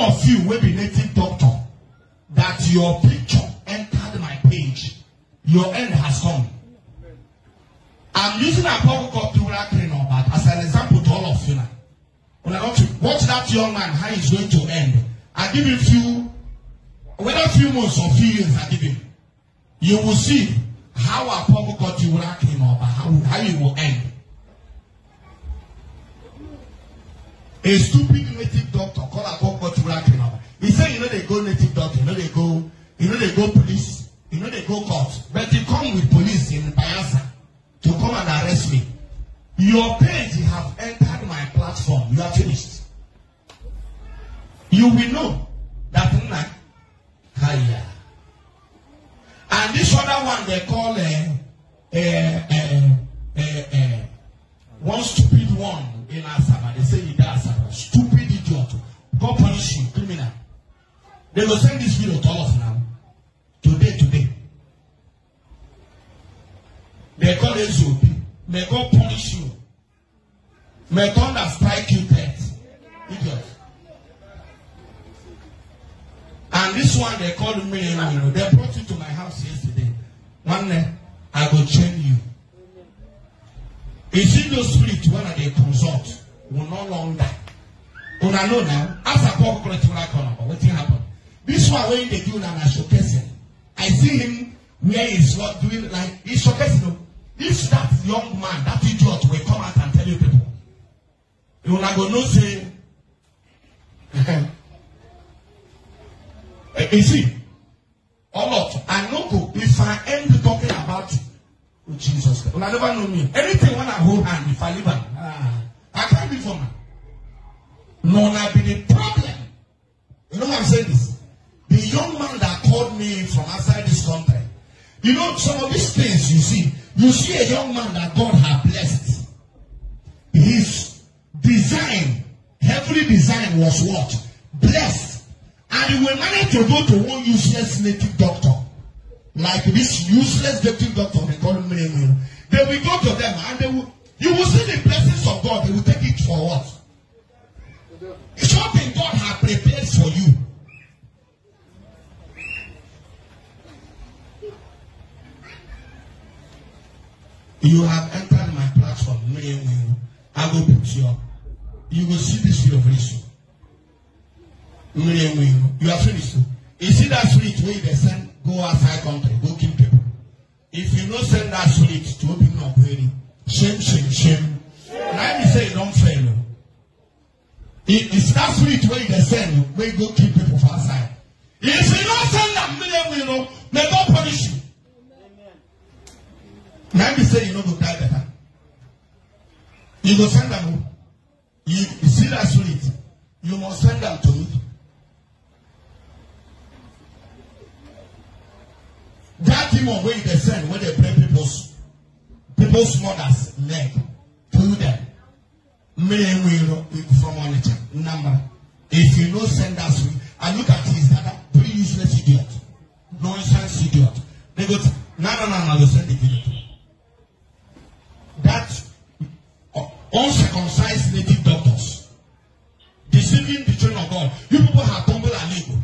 of you will be native doctor that your picture entered my page. Your end has come. I'm using a okuko tiwara cleaner, but as an example to all of you now. When I want to watch that young man, how he's going to end. I give him whether few months or few years I give him. You will see how a okuko tiwara cleaner, how he will end. A stupid native doctor called Akwa to working over. He said, they go native doctor, they go police, they go court. But they come with police in Bayelsa to come and arrest me. Your page have entered my platform. You are finished. You will know that higher. And this other one they call one stupid one in Asaba. They say he does stupid idiot. God punish you, criminal. They will send this video to all of now. Today. They call it SOP. May God punish you. May thunder strike you dead. Idiot. And this one they called me, they brought you to my house yesterday. One day, I will chain you. You see those spirits when they consult will no longer. When I know now, as a poor what happened? This one when they do now showcasing. I see him where he's not doing like he's showcasing. If that young man, that idiot will come out and tell you people, you will not go no say. You see, a lot. I know if I end talking about Jesus, well, I never know me. Anything when I hold hand, if I live on, I can't be for man. No, not be the problem. You know what I'm saying this? The young man that called me from outside this country. You know, some of these things you see a young man that God has blessed. His design, heavenly design was what? Blessed. And he will manage to go to one useless native doctor. Like this useless native doctor, they call him Mmiri Enweilo. They will go to them and you will see the blessings of God. They will take it for what? Something God has prepared for you. You have entered my platform, Mmiri Enweilo. I will put you up. You will see this video very soon. Mmiri Enweilo. You are finished. You see that spirit where they send, go outside country, go kill people. If you don't send that spirit to ogueri, shame. Now you say you don't fail. It's that spirit where they send, where you go kill people from outside. If you don't send that Mmiri Enweilo, may God punish you. Now you say you don't go die better. You go send them. You see that spirit, you must send them to me. That demon where they send, when they break people's mothers' leg, pull them. Mmiri Enweilo from Onitsha number. If you don't send that sweet, and look at his dada, very useless idiot, nonsense idiot. They go, no, they send the video. That uncircumcised native doctors deceiving the children of God. You people have tumbled and legal.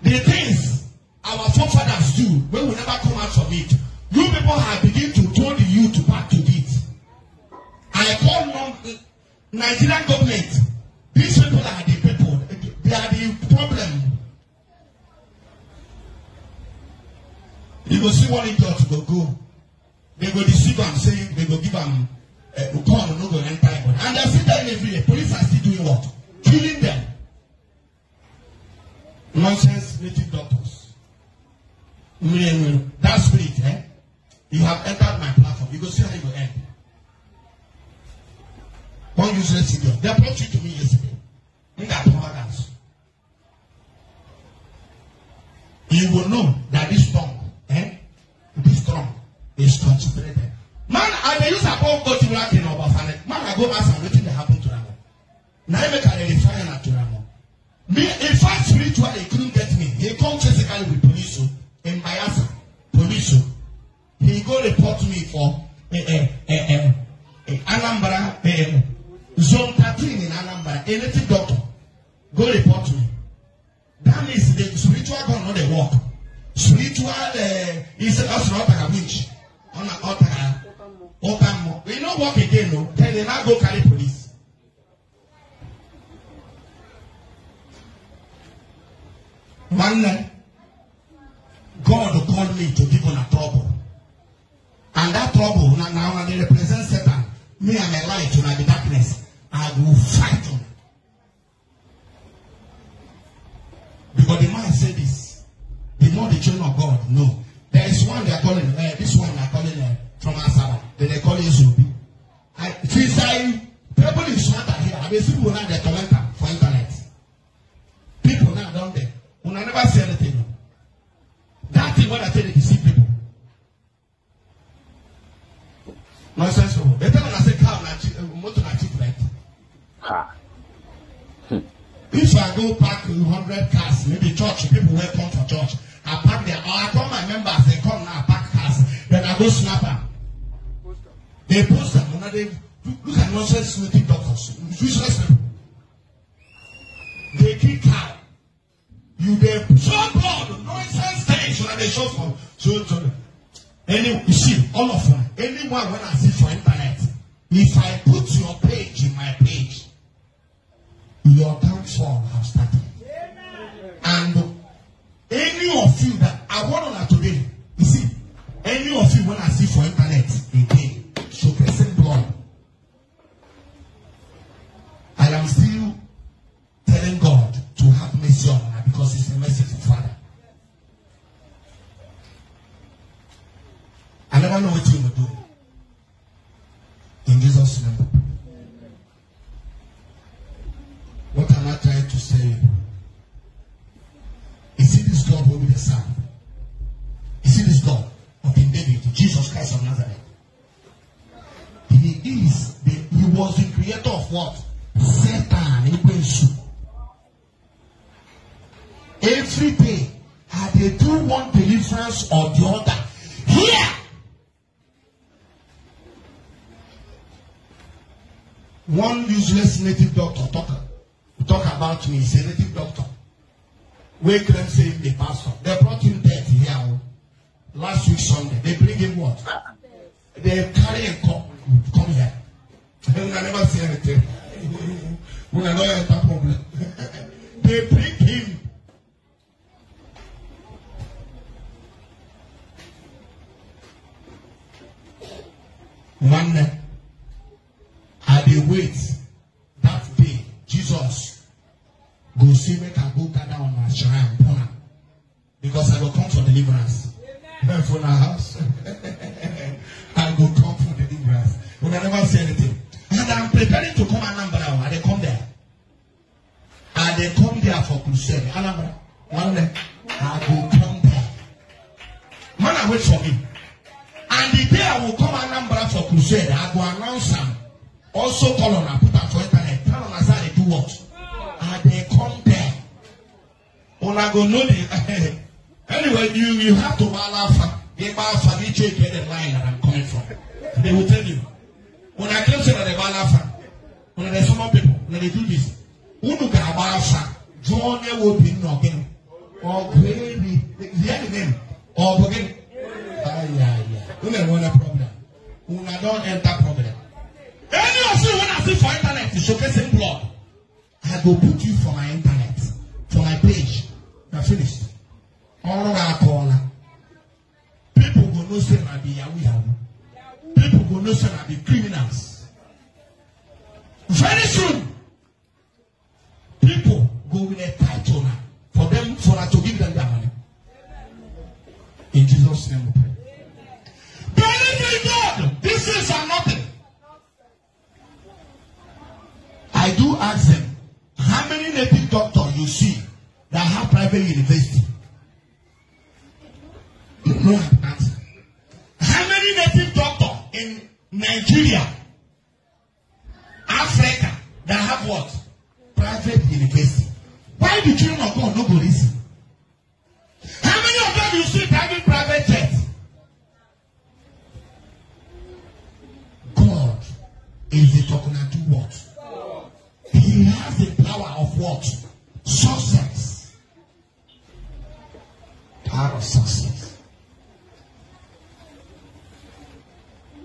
The things our forefathers do, when we never come out from it, you people have begun to throw the youth back to it. I call Nigerian government. These people are the people. They are the problem. You will see one idiot will go. They will deceive them, saying they will give them corn, no go enter. And they are still there every day. Police are still doing what? Killing them. Nonsense native doctors. That spirit, you have entered my platform. You go see how you will end. One useless idiot. They brought you to me yesterday. In that dance. You will know that this tongue, this tongue is concentrated. Man, I use a ball go to work in Obafanet. Man, I go ask and waiting to happen to them. Now I make a refine to them. Me, in fact, spiritually, he couldn't get me. He come physically with police in Bayelsa. Police. He go report me for Anambra, Zone 13 in Anambra, a native doctor. go report to me. That means the spiritual God not the work. Spiritual is also not a witch. On an altar. We not work again, no. Then they now go carry police. One night, God called me to give on a trouble. And that trouble, now they represent Satan. Me, I'm a light, and I'm the darkness. I will fight on. Because the man said this. The more the children of God know. There is one they are calling, this one they are calling from Asaba. They call it Zobi. Since people in Swata here, I mean, people now they comment for internet. People now down there. When I never say anything. That thing what I tell you, you see people. Nonsense. They tell me I say car motor na cheap, right? Ha. If I go park 100 cars, maybe church, people will come for church. I park there. Or I call my members, they come now, park cars. Then I go snap them. They post them. When they look at nonsense native doctors. Useless people. They kick out. You they show blood, nonsense things. So they show for so you see, all of them. Anyone when I see for internet, if I put your page in my page, your downfall has started. And any of you that I want on today, you see, any of you when I see for internet again, showcasing blood, I am still telling God to have mercy on her because He's a merciful Father. I never know what you will do. In Jesus' name. What am I trying to say? You see this God will be the Son. You see this God of King David, Jesus Christ of Nazareth. He was the creator of what? Satan. Every day, had they do one deliverance or the other. Here! One useless native doctor talk about me. He's a native doctor. We can say the pastor. They brought him dead here last week Sunday. They bring him what? They carry him come here. I never say anything. We are not have that problem. They bring him. One night, I dey wait that day. Jesus go see me can go gather on my shrine because I will come for deliverance. For our house, I will come for deliverance. We never say anything. And I'm preparing to come Anambra. I dey come there. I dey come there for crusade. Anambra. One day, I will come there. Man, I wait for me. And the day I will come Anambra for crusade, I will announce them. Also call on and put up for internet. Tell them how they do what. And they come there. Una go know the anyway, you have to balance. Get the line that I'm coming from. They will tell you. When I claim say that they balance, when there's some people, when they do this, Unu ga balance. John will be again. Ogueri. The other name. Ogueri. Una want a problem. Una don't enter problem. Any of you when I see for internet to showcase in blood, I go put you for my internet, for my page. Now finished. All our caller. People go no say I be Yahoo. People go no say I be criminals. Very soon, people go with a title now for them to give them their money. In Jesus' name we pray. Believe in God. This is nothing. I do ask them, how many native doctors you see that have private university? No answer. How many native doctors in Nigeria, Africa, that have what? Private university. Why do children of God not go listen? How many of them you see driving private jets? God is the talking to do what? He has the power of what? Success. Power of success.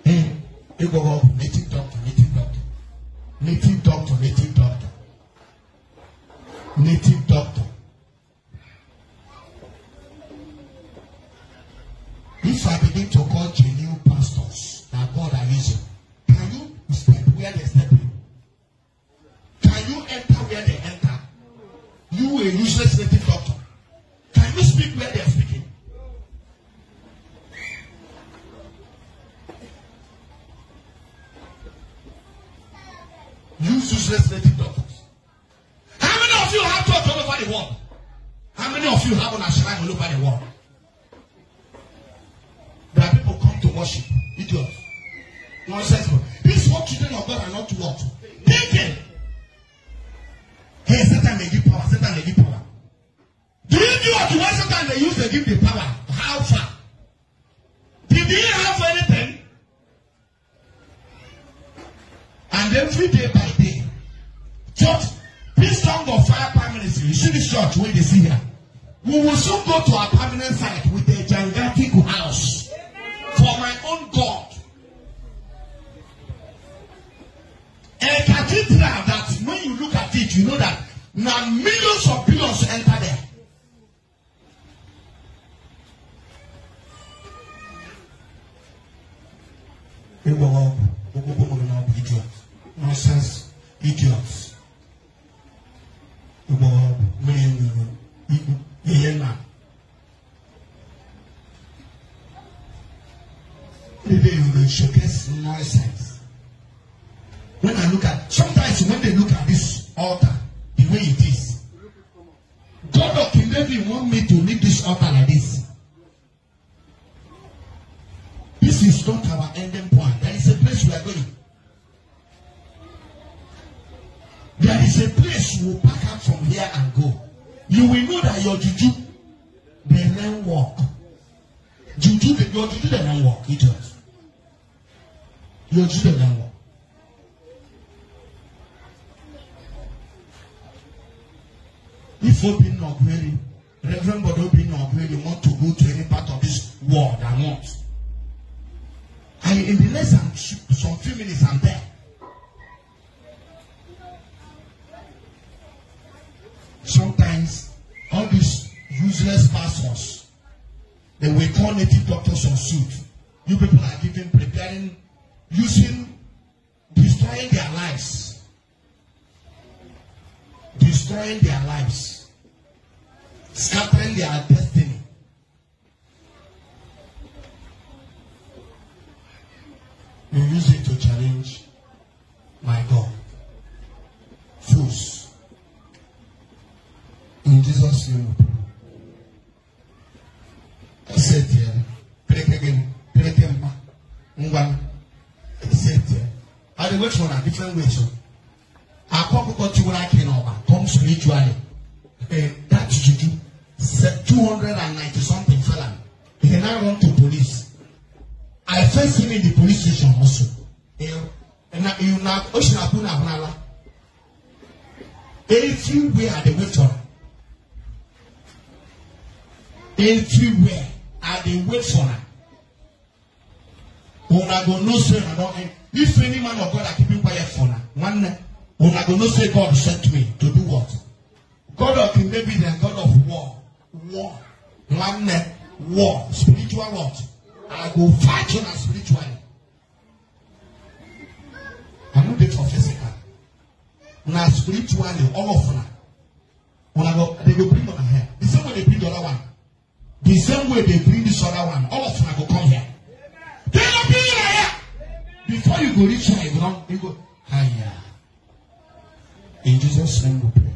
Hey, you go up, native doctor, native doctor. Native doctor, native doctor. Native doctor. If I begin to call genuine pastors that God are using, can you step where they step in? Can you enter where they enter? You a useless native doctor. Can you speak where they are speaking? You useless native doctors. How many of you have church all over the world? How many of you have on a shrine all over the world? There are people come to worship. Idiots. Nonsense. This is what children of God are not to what? Thinking. Hey, Satan may give power. Satan may give power. Do you know what one Satan they use to give the power? How far? Did he have anything? And every day by day, church, this song of fire prime ministry, you see this church where they see here. We will soon go to our permanent site with a gigantic house for my own God. A cathedral that when you look at it, you know that now millions of billions enter there. Idiots. Nonsense. Idiots. They showcase nonsense. When I look at, sometimes when they look at this altar, the way it is, God of King David want me to leave this altar like this. This is not our ending point. There is a place we are going. There is a place we will pack up from here and go. You will know that your juju, they don't walk. Juju, your juju, they don't walk. Idiots. Your juju, they don't walk. If Obinna ogueri, Rev Obinna ogueri want to go to any part of this world I want. In the less than some few minutes I'm there. Sometimes all these useless pastors, they will call native doctors on suit. You people are giving, preparing, using, destroying their lives. Destroying their lives. Scattering their destiny. You use it to challenge my God. Fools. In Jesus' name. I said here, break again, Akwa. I said here. I the works one are different ways. Akwa okuko tiwara kenoba come spiritually. That juju 290 something fella. He can now run to police. I first seen in the police station also. And you now ocean apuna abnala. Everywhere they wait for. Everywhere are they wait for her. Una go no say I don't. If any man of God are keeping quiet for her, one una go no say God sent me to do what? God of King David and God of war. War. One war. Spiritual what? I go fight you spiritually. I'm not for physical. Now spiritually, all of them. When I go, they will bring on here. The same way they bring the other one. The same way they bring this other one. All of them will come here. They will be here. Before you go reach here, you go higher. In Jesus' name we pray.